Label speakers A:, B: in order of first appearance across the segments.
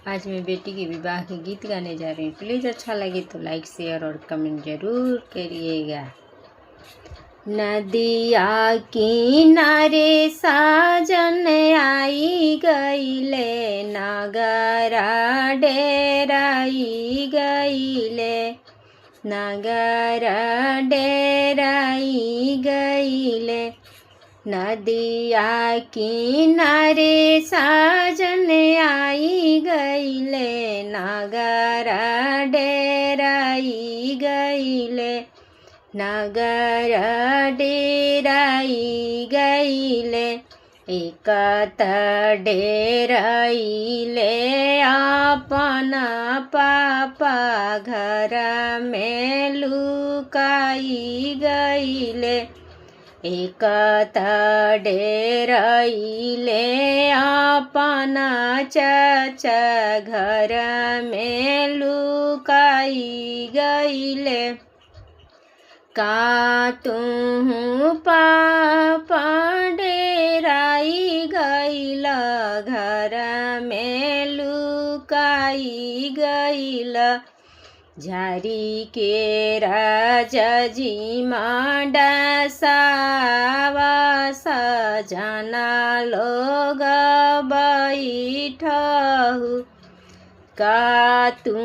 A: आज मैं बेटी के विवाह के गीत गाने जा रही हूँ। प्लीज़ अच्छा लगे तो लाइक शेयर और कमेंट जरूर करिएगा। नदिया किनारे साजन आई गईले, नगरा डेराई गईले, नगरा डेराई गईले। नदिया किनारे साजन आई गईले, नगरा डेराई गईले, नगरा डेराई गईले। एक डेराइले अपना पापा घर में लुकाई गईले, एक डेराइले अपना चाचा घर में लुकाई गईले। का तू पापा डेराई गईल, घर में लुकाई गईल। झारी के राजा जी मांडा सावा सजना लोग बैठहु, का तू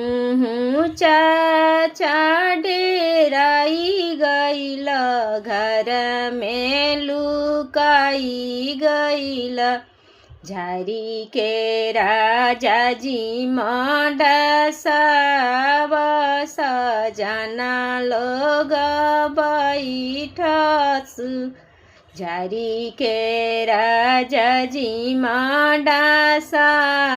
A: चाचा डेराई गईल, घर में लुकाई गईल। झारी के राजा जी मांडा सब सजना लोग बैठसु, झारी के राजा जी मांडा सा